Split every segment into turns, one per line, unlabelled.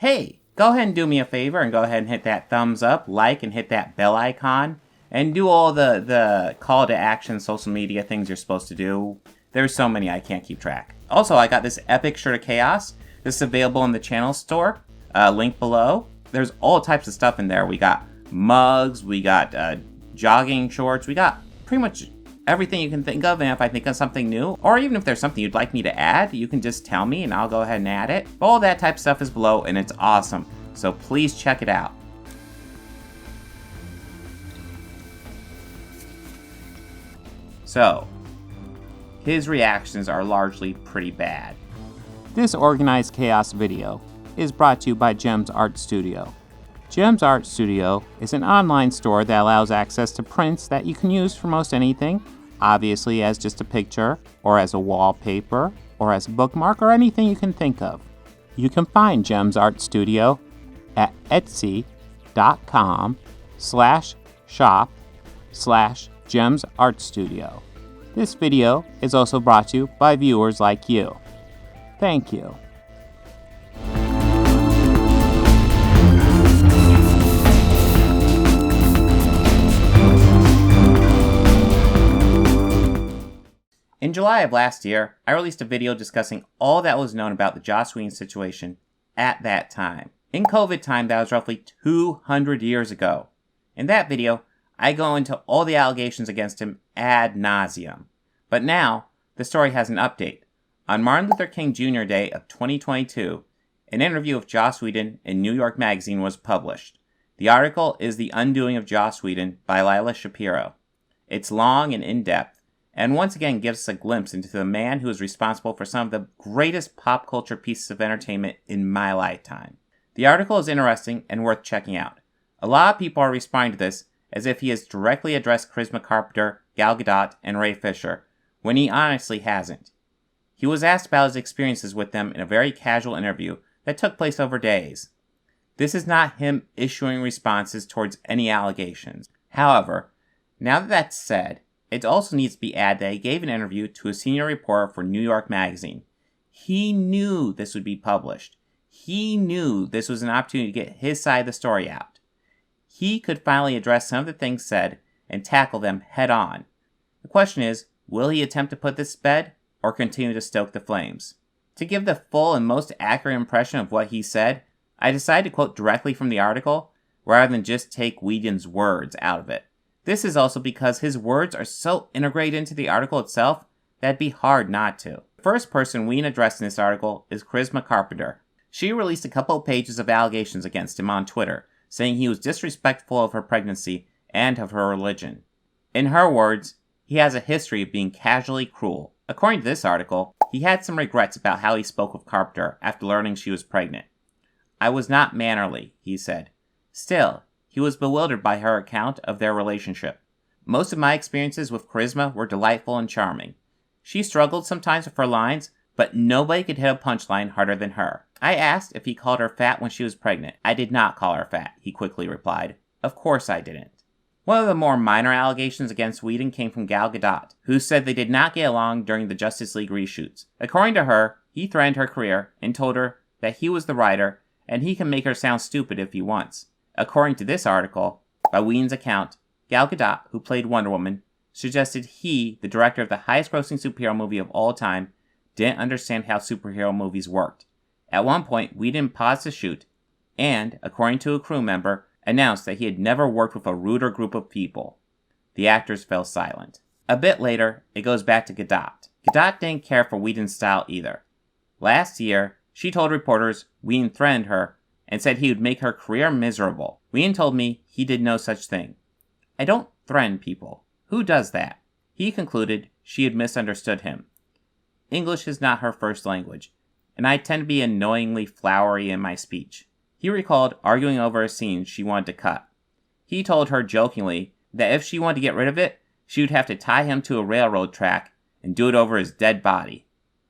hey, go ahead and do me a favor and go ahead and hit that thumbs up, like, and hit that bell icon, and do all the call to action social media things you're supposed to do. There's so many I can't keep track. Also, I got this epic shirt of chaos. This is available in the channel store. Link below. There's all types of stuff in there. We got mugs, we got jogging shorts, we got pretty much everything you can think of. And if I think of something new, or even if there's something you'd like me to add, you can just tell me and I'll go ahead and add it. All that type of stuff is below and it's awesome. So please check it out. So, his reactions are largely pretty bad. This organized chaos video is brought to you by Gems Art Studio. Gems Art Studio is an online store that allows access to prints that you can use for most anything, obviously as just a picture, or as a wallpaper, or as a bookmark, or anything you can think of. You can find Gems Art Studio at etsy.com/shop/Gems Art Studio. This video is also brought to you by viewers like you. Thank you. In July of last year, I released a video discussing all that was known about the Joss Whedon situation at that time. In COVID time, that was roughly 200 years ago. In that video, I go into all the allegations against him ad nauseum. But now, the story has an update. On Martin Luther King Jr. Day of 2022, an interview with Joss Whedon in New York Magazine was published. The article is The Undoing of Joss Whedon by Lila Shapiro. It's long and in-depth, and once again gives us a glimpse into the man who is responsible for some of the greatest pop culture pieces of entertainment in my lifetime. The article is interesting and worth checking out. A lot of people are responding to this as if he has directly addressed Charisma Carpenter, Gal Gadot, and Ray Fisher, when he honestly hasn't. He was asked about his experiences with them in a very casual interview that took place over days. This is not him issuing responses towards any allegations. However, now that that's said, it also needs to be added that he gave an interview to a senior reporter for New York Magazine. He knew this would be published. He knew this was an opportunity to get his side of the story out. He could finally address some of the things said and tackle them head on. The question is, will he attempt to put this to bed or continue to stoke the flames? To give the full and most accurate impression of what he said, I decided to quote directly from the article rather than just take Whedon's words out of it. This is also because his words are so integrated into the article itself that it'd be hard not to. The first person Whedon addressed in this article is Charisma Carpenter. She released a couple of pages of allegations against him on Twitter, saying he was disrespectful of her pregnancy and of her religion. In her words, he has a history of being casually cruel. According to this article, he had some regrets about how he spoke with Carpenter after learning she was pregnant. "I was not mannerly," he said. Still, he was bewildered by her account of their relationship. "Most of my experiences with Charisma were delightful and charming. She struggled sometimes with her lines, but nobody could hit a punchline harder than her. I asked if he called her fat when she was pregnant. I did not call her fat," he quickly replied. "Of course I didn't." One of the more minor allegations against Whedon came from Gal Gadot, who said they did not get along during the Justice League reshoots. According to her, he threatened her career and told her that he was the writer and he can make her sound stupid if he wants. According to this article, by Whedon's account, Gal Gadot, who played Wonder Woman, suggested he, the director of the highest-grossing superhero movie of all time, didn't understand how superhero movies worked. At one point, Whedon paused the shoot and, according to a crew member, announced that he had never worked with a ruder group of people. The actors fell silent. A bit later, it goes back to Gadot. Gadot didn't care for Whedon's style either. Last year, she told reporters Whedon threatened her and said he would make her career miserable. Whedon told me he did no such thing. "I don't threaten people. Who does that?" He concluded she had misunderstood him. English is not her first language, and I tend to be annoyingly flowery in my speech. He recalled arguing over a scene she wanted to cut. He told her jokingly that if she wanted to get rid of it, she would have to tie him to a railroad track and do it over his dead body.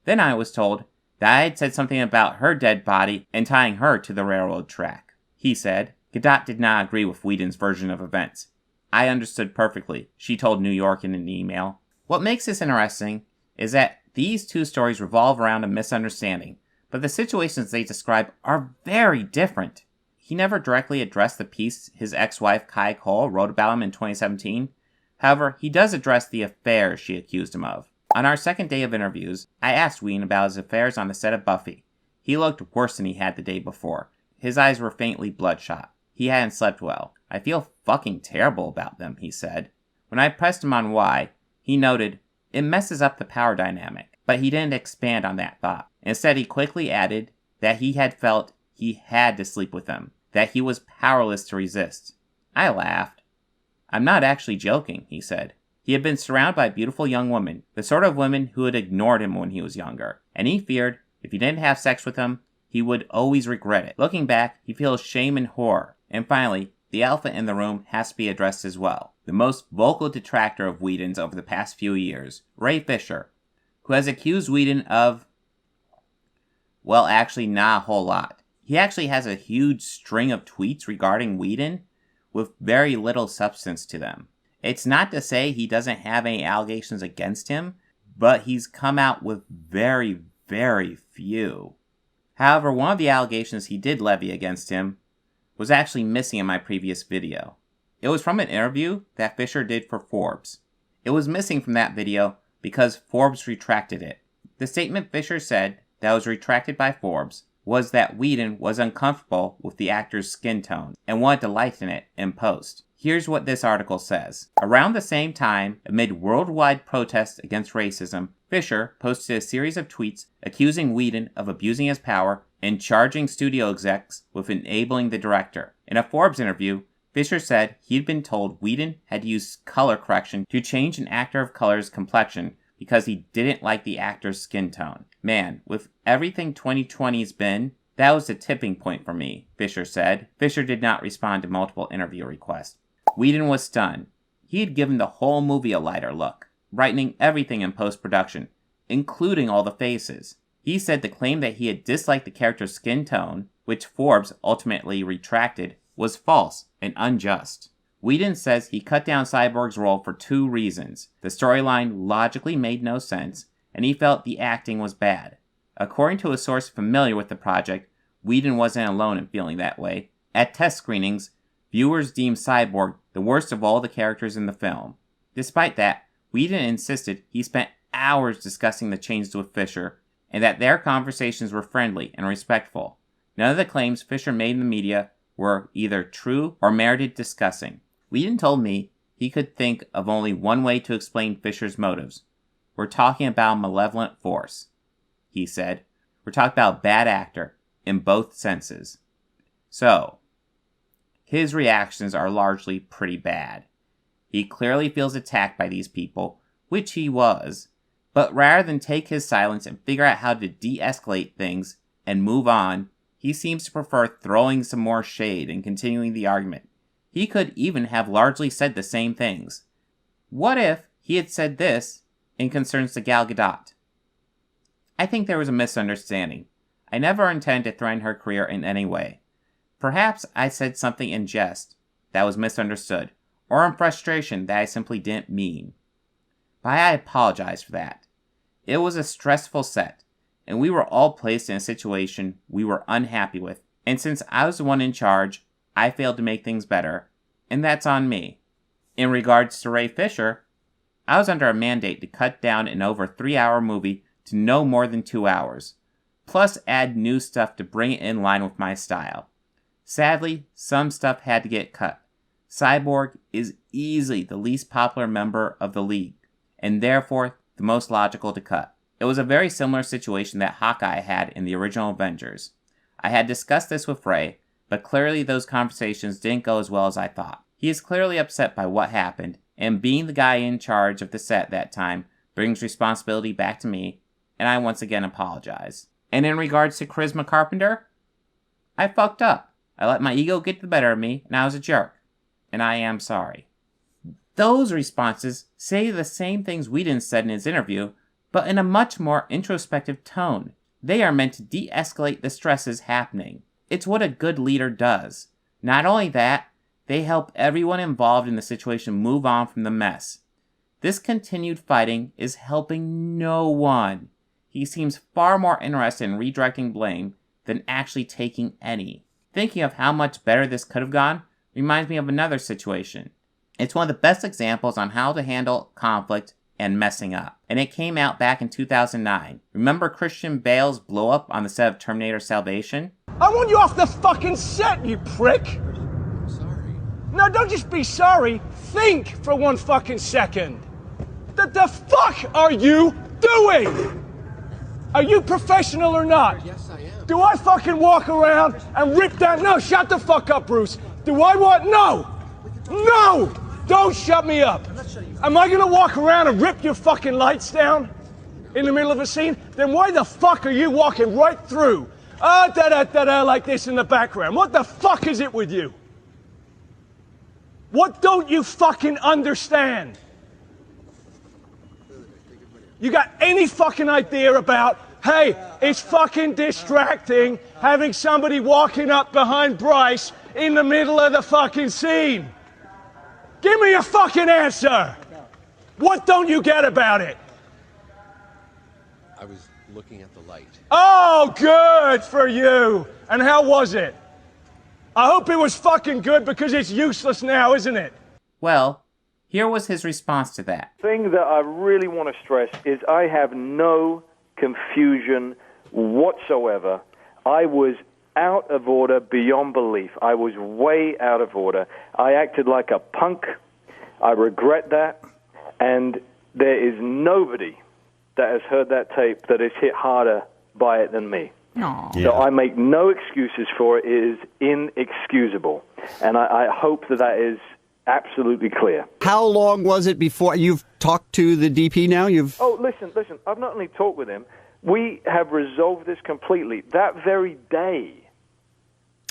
Then I was told that I had said something about her dead body and tying her to the railroad track. He said Gadot did not agree with Whedon's version of events. "I understood perfectly," she told New York in an email. What makes this interesting is that these two stories revolve around a misunderstanding, but the situations they describe are very different. He never directly addressed the piece his ex-wife Kai Cole wrote about him in 2017. However, he does address the affairs she accused him of. On our second day of interviews, I asked Whedon about his affairs on the set of Buffy. He looked worse than he had the day before. His eyes were faintly bloodshot. He hadn't slept well. I feel fucking terrible about them, he said. When I pressed him on why, he noted, it messes up the power dynamic. But he didn't expand on that thought. Instead, he quickly added that he had felt he had to sleep with them, that he was powerless to resist. I laughed. I'm not actually joking, he said. He had been surrounded by beautiful young women, the sort of women who had ignored him when he was younger, and he feared if he didn't have sex with them, he would always regret it. Looking back, he feels shame and horror. And finally, the elephant in the room has to be addressed as well. The most vocal detractor of Whedon's over the past few years, Ray Fisher, who has accused Whedon of, well, actually not a whole lot. He actually has a huge string of tweets regarding Whedon with very little substance to them. It's not to say he doesn't have any allegations against him, but he's come out with very, very few. However, one of the allegations he did levy against him was actually missing in my previous video. It was from an interview that Fisher did for Forbes. It was missing from that video because Forbes retracted it. The statement Fisher said that was retracted by Forbes was that Whedon was uncomfortable with the actor's skin tone and wanted to lighten it in post. Here's what this article says. Around the same time, amid worldwide protests against racism, Fisher posted a series of tweets accusing Whedon of abusing his power and charging studio execs with enabling the director. In a Forbes interview, Fisher said he'd been told Whedon had used color correction to change an actor of color's complexion because he didn't like the actor's skin tone. Man, with everything 2020's been, that was the tipping point for me, Fisher said. Fisher did not respond to multiple interview requests. Whedon was stunned. He had given the whole movie a lighter look, brightening everything in post-production, including all the faces. He said the claim that he had disliked the character's skin tone, which Forbes ultimately retracted, was false and unjust. Whedon says he cut down Cyborg's role for two reasons. The storyline logically made no sense, and he felt the acting was bad. According to a source familiar with the project, Whedon wasn't alone in feeling that way. At test screenings, viewers deemed Cyborg the worst of all the characters in the film. Despite that, Whedon insisted he spent hours discussing the changes with Fisher, and that their conversations were friendly and respectful. None of the claims Fisher made in the media were either true or merited discussing. Whedon told me he could think of only one way to explain Fisher's motives. We're talking about a malevolent force, he said. We're talking about a bad actor, in both senses. So, his reactions are largely pretty bad. He clearly feels attacked by these people, which he was, but rather than take his silence and figure out how to de-escalate things and move on, he seems to prefer throwing some more shade and continuing the argument. He could even have largely said the same things. What if he had said this in concerns to Gal Gadot? I think there was a misunderstanding. I never intended to threaten her career in any way. Perhaps I said something in jest that was misunderstood, or in frustration that I simply didn't mean. But I apologize for that. It was a stressful set, and we were all placed in a situation we were unhappy with, and since I was the one in charge, I failed to make things better, and that's on me. In regards to Ray Fisher, I was under a mandate to cut down an over 3-hour movie to no more than 2 hours, plus add new stuff to bring it in line with my style. Sadly, some stuff had to get cut. Cyborg is easily the least popular member of the League, and therefore the most logical to cut. It was a very similar situation that Hawkeye had in the original Avengers. I had discussed this with Ray, but clearly those conversations didn't go as well as I thought. He is clearly upset by what happened, and being the guy in charge of the set that time brings responsibility back to me, and I once again apologize. And in regards to Charisma Carpenter, I fucked up. I let my ego get the better of me, and I was a jerk. And I am sorry. Those responses say the same things Whedon said in his interview, but in a much more introspective tone. They are meant to de-escalate the stresses happening. It's what a good leader does. Not only that, they help everyone involved in the situation move on from the mess. This continued fighting is helping no one. he seems far more interested in redirecting blame than actually taking any. Thinking of how much better this could have gone reminds me of another situation. It's one of the best examples on how to handle conflict and messing up. And it came out back in 2009. Remember Christian Bale's blow up on the set of Terminator Salvation?
I want you off the fucking set, you prick!
I'm sorry.
No, don't just be sorry. Think for 1 fucking second. The fuck are you doing? Are you professional or not?
Yes, I am.
Do I fucking walk around and rip that? No, shut the fuck up, Bruce. Do I want? No! No! Don't shut me up. Am I gonna walk around and rip your fucking lights down in the middle of a scene? Then why the fuck are you walking right through? Da-da-da-da, like this in the background. What the fuck is it with you? What don't you fucking understand? You got any fucking idea about, hey, it's fucking distracting having somebody walking up behind Bryce in the middle of the fucking scene? Give me a fucking answer. What don't you get about it?
I was looking at the light.
Oh, good for you. And how was it? I hope it was fucking good because it's useless now, isn't it?
Well, here was his response to that.
The thing that I really want to stress is I have no confusion whatsoever. I was out of order beyond belief. I was way out of order. I acted like a punk. I regret that. And there is nobody that has heard that tape that is hit harder by it than me.
Aww.
So I make no excuses for it. It is inexcusable. And I hope that that is absolutely clear.
How long was it before you've talked to the DP now?
Oh, listen. I've not only talked with him. We have resolved this completely. That very day,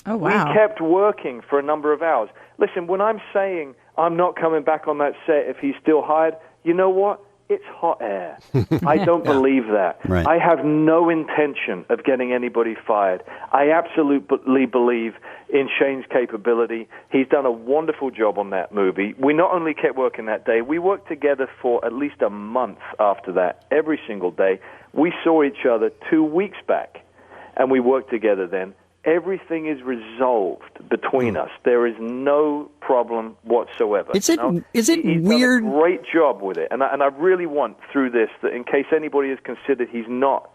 Oh, wow.
we kept working for a number of hours. Listen, when I'm saying I'm not coming back on that set if he's still hired, you know what? It's hot air. I don't believe that.
Right.
I have no intention of getting anybody fired. I absolutely believe in Shane's capability. He's done a wonderful job on that movie. We not only kept working that day, we worked together for at least a month after that, every single day. We saw each other 2 weeks back, and we worked together then. Everything is resolved between us. There is no problem whatsoever.
Is it
He's
weird?
done a great job with it, and I really want through this that in case anybody has considered he's not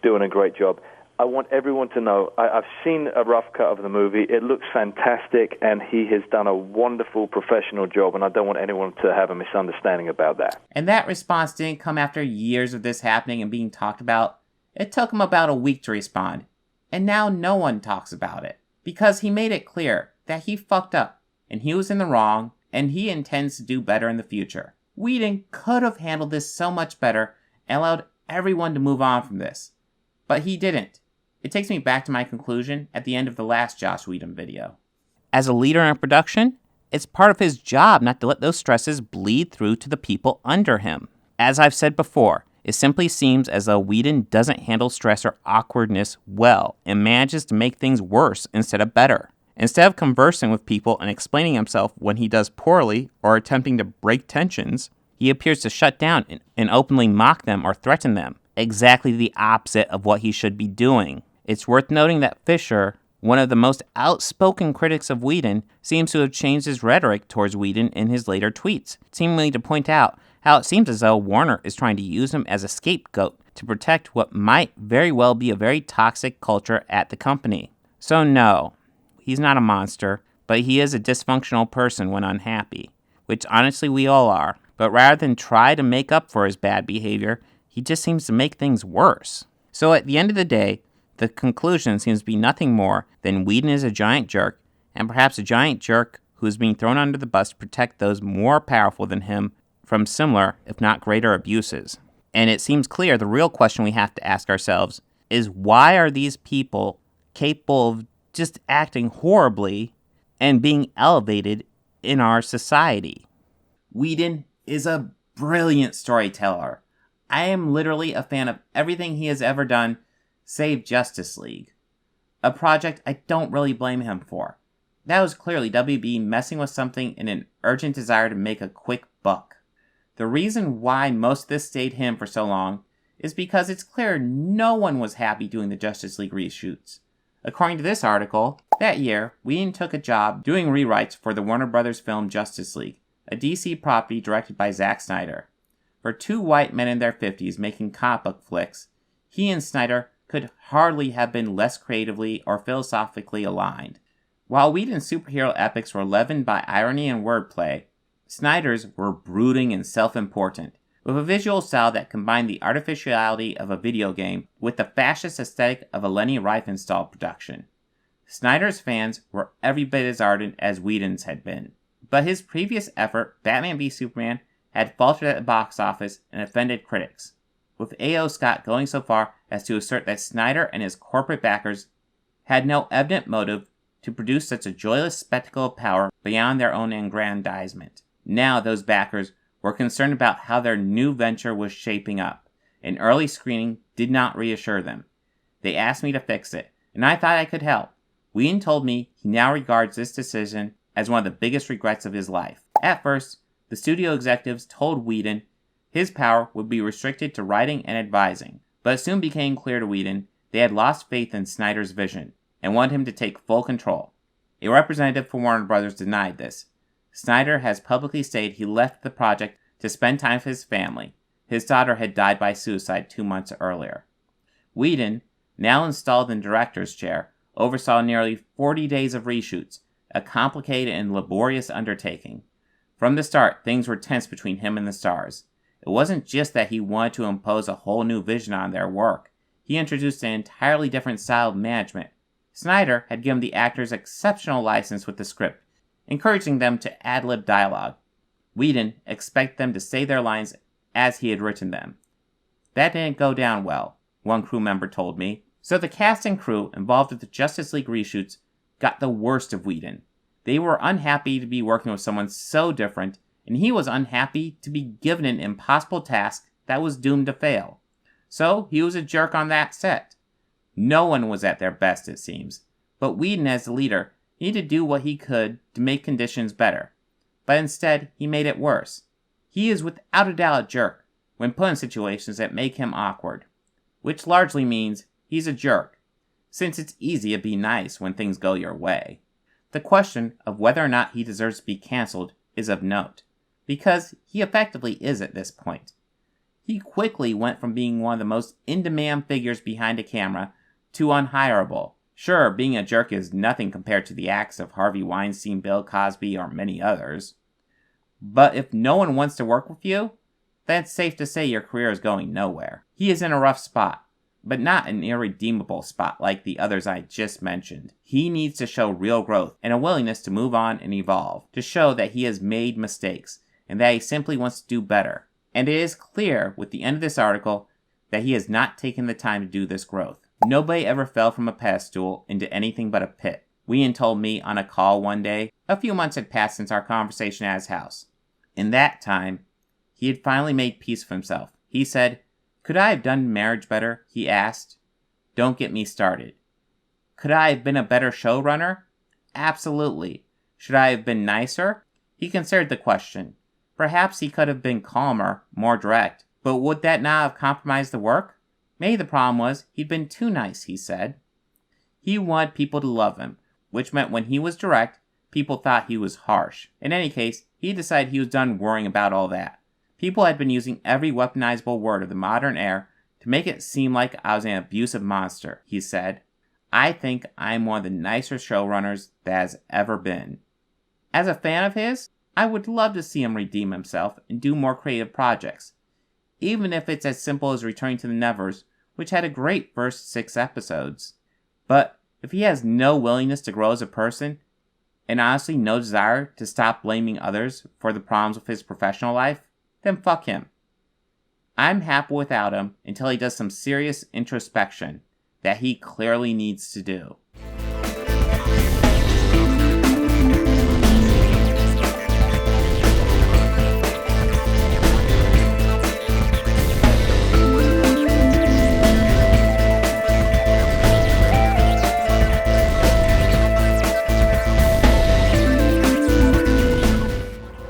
doing a great job, I want everyone to know I've seen a rough cut of the movie. It looks fantastic, and he has done a wonderful professional job, and I don't want anyone to have a misunderstanding about that.
And that response didn't come after years of this happening and being talked about. It took him about a week to respond. And now no one talks about it. Because he made it clear that he fucked up, and he was in the wrong, and he intends to do better in the future. Whedon could have handled this so much better and allowed everyone to move on from this. But he didn't. It takes me back to my conclusion at the end of the last Joss Whedon video. As a leader in production, it's part of his job not to let those stresses bleed through to the people under him. As I've said before, it simply seems as though Whedon doesn't handle stress or awkwardness well and manages to make things worse instead of better. Instead of conversing with people and explaining himself when he does poorly or attempting to break tensions, he appears to shut down and openly mock them or threaten them. Exactly the opposite of what he should be doing. It's worth noting that Fisher, one of the most outspoken critics of Whedon, seems to have changed his rhetoric towards Whedon in his later tweets, seemingly to point out how it seems as though Warner is trying to use him as a scapegoat to protect what might very well be a very toxic culture at the company. So no, he's not a monster, but he is a dysfunctional person when unhappy, which honestly we all are. But rather than try to make up for his bad behavior, he just seems to make things worse. So at the end of the day, the conclusion seems to be nothing more than Whedon is a giant jerk, and perhaps a giant jerk who is being thrown under the bus to protect those more powerful than him from similar, if not greater, abuses. And it seems clear the real question we have to ask ourselves is why are these people capable of just acting horribly and being elevated in our society? Whedon is a brilliant storyteller. I am literally a fan of everything he has ever done, save Justice League. A project I don't really blame him for. That was clearly WB messing with something in an urgent desire to make a quick buck. The reason why most of this stayed him for so long is because it's clear no one was happy doing the Justice League reshoots. According to this article, that year, Whedon took a job doing rewrites for the Warner Brothers film Justice League, a DC property directed by Zack Snyder. For two white men in their 50s making comic book flicks, he and Snyder could hardly have been less creatively or philosophically aligned. While Whedon's superhero epics were leavened by irony and wordplay, Snyder's were brooding and self-important, with a visual style that combined the artificiality of a video game with the fascist aesthetic of a Leni Riefenstahl production. Snyder's fans were every bit as ardent as Whedon's had been, but his previous effort, Batman v Superman, had faltered at the box office and offended critics, with A.O. Scott going so far as to assert that Snyder and his corporate backers had no evident motive to produce such a joyless spectacle of power beyond their own aggrandizement. Now those backers were concerned about how their new venture was shaping up. An early screening did not reassure them. They asked me to fix it, and I thought I could help. Whedon told me he now regards this decision as one of the biggest regrets of his life. At first, the studio executives told Whedon his power would be restricted to writing and advising, but it soon became clear to Whedon they had lost faith in Snyder's vision and wanted him to take full control. A representative for Warner Brothers denied this. Snyder has publicly stated he left the project to spend time with his family. His daughter had died by suicide 2 months earlier. Whedon, now installed in the director's chair, oversaw nearly 40 days of reshoots, a complicated and laborious undertaking. From the start, things were tense between him and the stars. It wasn't just that he wanted to impose a whole new vision on their work. He introduced an entirely different style of management. Snyder had given the actors exceptional license with the script, encouraging them to ad-lib dialogue. Whedon expected them to say their lines as he had written them. That didn't go down well, one crew member told me. So the cast and crew involved with the Justice League reshoots got the worst of Whedon. They were unhappy to be working with someone so different, and he was unhappy to be given an impossible task that was doomed to fail. So he was a jerk on that set. No one was at their best, it seems, but Whedon, as the leader, needed to do what he could to make conditions better. But instead, he made it worse. He is without a doubt a jerk when put in situations that make him awkward, which largely means he's a jerk, since it's easy to be nice when things go your way. The question of whether or not he deserves to be cancelled is of note, because he effectively is at this point. He quickly went from being one of the most in-demand figures behind a camera to unhireable. Sure, being a jerk is nothing compared to the acts of Harvey Weinstein, Bill Cosby, or many others. But if no one wants to work with you, then it's safe to say your career is going nowhere. He is in a rough spot, but not an irredeemable spot like the others I just mentioned. He needs to show real growth and a willingness to move on and evolve, to show that he has made mistakes and that he simply wants to do better. And it is clear with the end of this article that he has not taken the time to do this growth. Nobody ever fell from a pedestal into anything but a pit. Whedon told me on a call one day. A few months had passed since our conversation at his house. In that time, he had finally made peace with himself. He said, "Could I have done marriage better?" he asked. Don't get me started. Could I have been a better showrunner? Absolutely. Should I have been nicer? He considered the question. Perhaps he could have been calmer, more direct, but would that not have compromised the work? Maybe the problem was he'd been too nice, he said. He wanted people to love him, which meant when he was direct, people thought he was harsh. In any case, he decided he was done worrying about all that. People had been using every weaponizable word of the modern era to make it seem like I was an abusive monster, he said. I think I'm one of the nicer showrunners that has ever been. As a fan of his, I would love to see him redeem himself and do more creative projects, even if it's as simple as returning to the Nevers, which had a great first 6 episodes. But if he has no willingness to grow as a person, and honestly no desire to stop blaming others for the problems with his professional life, then fuck him. I'm happy without him until he does some serious introspection that he clearly needs to do.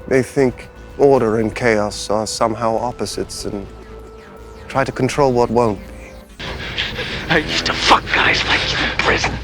They think order and chaos are somehow opposites and Try to control what won't be.
I used to fuck guys like you in prison.